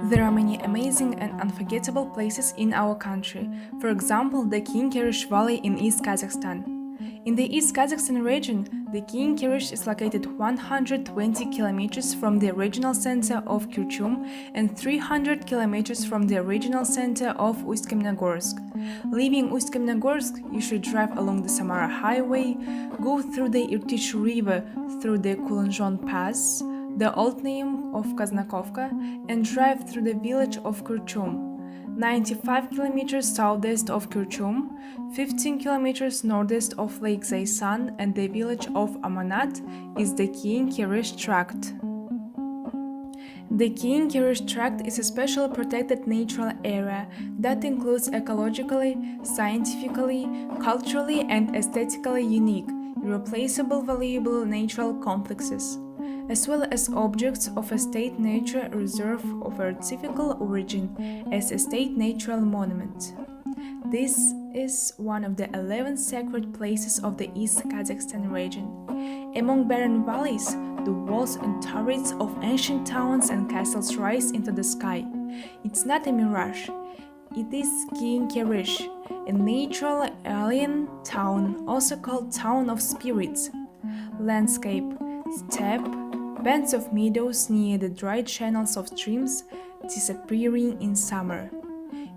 There are many amazing and unforgettable places in our country, for example, the King-Kirish Valley in East Kazakhstan. In the East Kazakhstan region, the King-Kirish is located 120 kilometers from the regional center of Kirchum and 300 kilometers from the regional center of Ust-Kamennogorsk. Leaving Ust-Kamennogorsk, you should drive along the Samara Highway, go through the Irtych River through the Kulunzhon Pass, the old name of Kaznakovka, and drive through the village of Kirchum. 95 kilometers southeast of Kirchum, 15 kilometers northeast of Lake Zaysan and the village of Amanat is the King-Kirish Tract. The King-Kirish Tract is a specially protected natural area that includes ecologically, scientifically, culturally, and aesthetically unique, irreplaceable valuable natural complexes, as well as objects of a state nature reserve of artificial origin as a state natural monument. This is one of the 11 sacred places of the East Kazakhstan region. Among barren valleys, the walls and turrets of ancient towns and castles rise into the sky. It's not a mirage. It is King-Kirish, a natural alien town, also called Town of Spirits. Landscape, steppe, bands of meadows near the dry channels of streams disappearing in summer.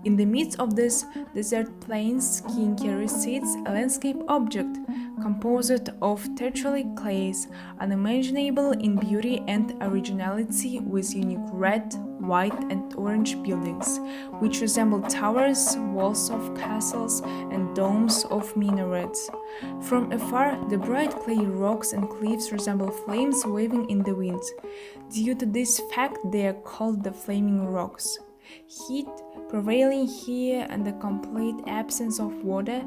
In the midst of this desert plains, King-Kirish sits a landscape object composed of tertiary clays, unimaginable in beauty and originality, with unique red, white, and orange buildings, which resemble towers, walls of castles, and domes of minarets. From afar, the bright clay rocks and cliffs resemble flames waving in the wind. Due to this fact, they are called the flaming rocks. Heat prevailing here and the complete absence of water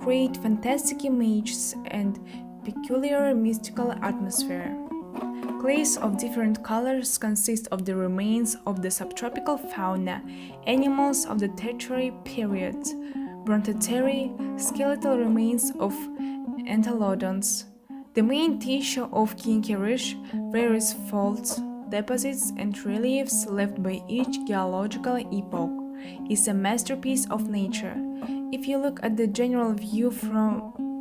create fantastic images and peculiar mystical atmosphere. Clays of different colors consist of the remains of the subtropical fauna, animals of the Tertiary period, brontoterry, skeletal remains of entelodons. The main tissue of King-Kirish, various faults, deposits and reliefs left by each geological epoch, is a masterpiece of nature. If you look at the general view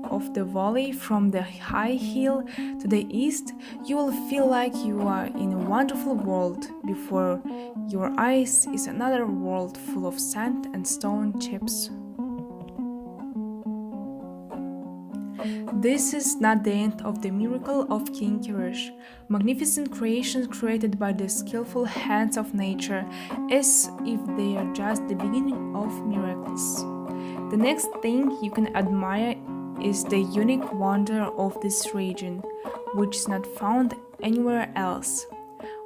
of the valley from the high hill to the east, you will feel like you are in a wonderful world. Before your eyes is another world full of sand and stone chips. This is not the end of the miracle of King-Kirish, magnificent creations created by the skillful hands of nature, as if they are just the beginning of miracles. The next thing you can admire is the unique wonder of this region, which is not found anywhere else.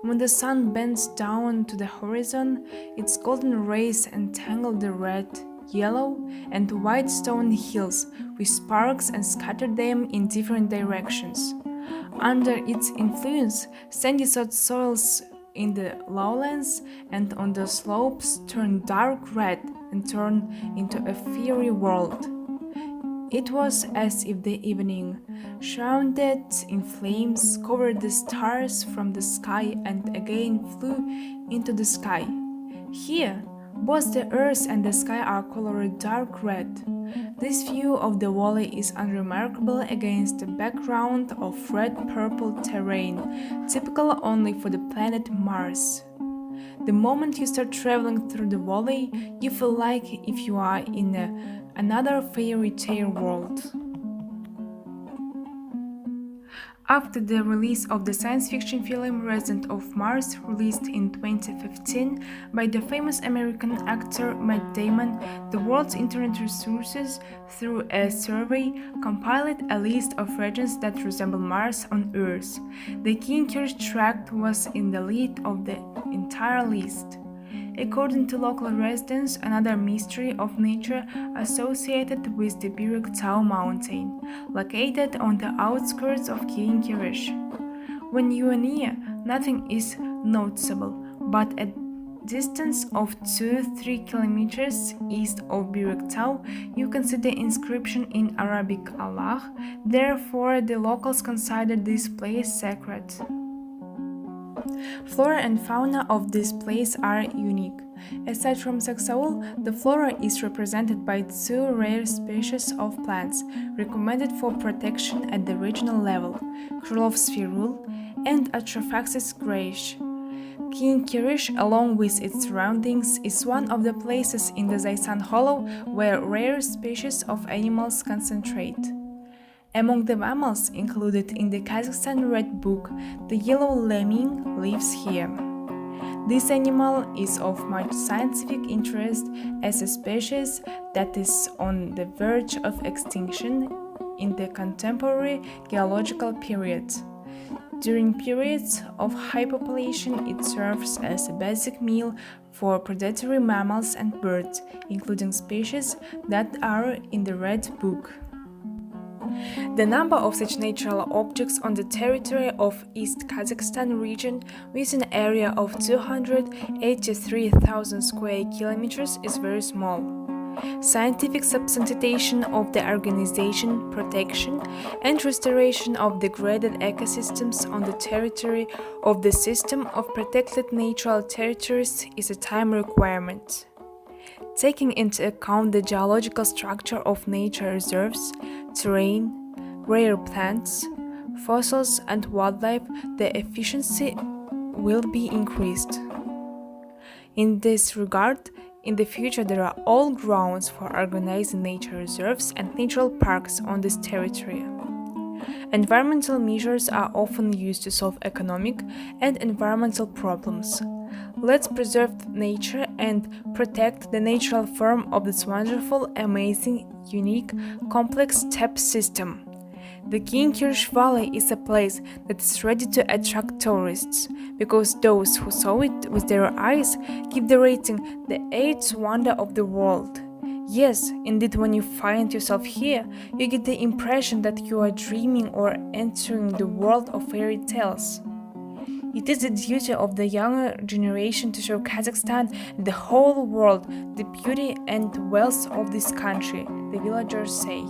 When the sun bends down to the horizon, its golden rays entangle the red, yellow, and white stone hills with sparks and scatter them in different directions. Under its influence, sandy soils in the lowlands and on the slopes turn dark red and turn into a fiery world. It was as if the evening, shrouded in flames, covered the stars from the sky and again flew into the sky. Here, both the earth and the sky are colored dark red. This view of the valley is unremarkable against the background of red-purple terrain, typical only for the planet Mars. The moment you start traveling through the valley, you feel like if you are in another fairy tale world. After the release of the science fiction film Resident of Mars, released in 2015 by the famous American actor Matt Damon, the world's internet resources, through a survey, compiled a list of regions that resemble Mars on Earth. The King-Kirish Tract was in the lead of the entire list. According to local residents, another mystery of nature associated with the Birek-Tau mountain, located on the outskirts of King-Kirish. When you are near, nothing is noticeable, but at distance of 2-3 kilometers east of Birek-Tau, you can see the inscription in Arabic Allah. Therefore, the locals consider this place sacred. Flora and fauna of this place are unique. Aside from Saxaul, the flora is represented by 2 rare species of plants recommended for protection at the regional level, Krylov spherule and Atrophaxis grayish. King Kirish, along with its surroundings, is one of the places in the Zaysan Hollow where rare species of animals concentrate. Among the mammals included in the Kazakhstan Red Book, the yellow lemming lives here. This animal is of much scientific interest as a species that is on the verge of extinction in the contemporary geological period. During periods of high population, it serves as a basic meal for predatory mammals and birds, including species that are in the Red Book. The number of such natural objects on the territory of East Kazakhstan region, with an area of 283,000 square kilometers, is very small. Scientific substantiation of the organization, protection, and restoration of degraded ecosystems on the territory of the system of protected natural territories is a time requirement. Taking into account the geological structure of nature reserves, terrain, rare plants, fossils, and wildlife, the efficiency will be increased. In this regard, in the future there are all grounds for organizing nature reserves and natural parks on this territory. Environmental measures are often used to solve economic and environmental problems. Let's preserve nature and protect the natural form of this wonderful, amazing, unique, complex steppe system. The King Kirish Valley is a place that is ready to attract tourists, because those who saw it with their eyes give the rating the 8th wonder of the world. Yes, indeed, when you find yourself here, you get the impression that you are dreaming or entering the world of fairy tales. It is the duty of the younger generation to show Kazakhstan and the whole world the beauty and wealth of this country, the villagers say.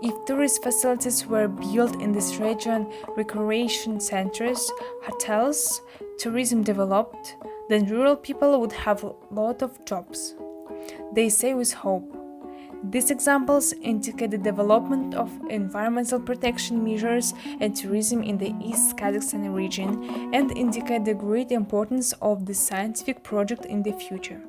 If tourist facilities were built in this region, recreation centers, hotels, tourism developed, then rural people would have a lot of jobs. They say with hope. These examples indicate the development of environmental protection measures and tourism in the East Kazakhstan region and indicate the great importance of the scientific project in the future.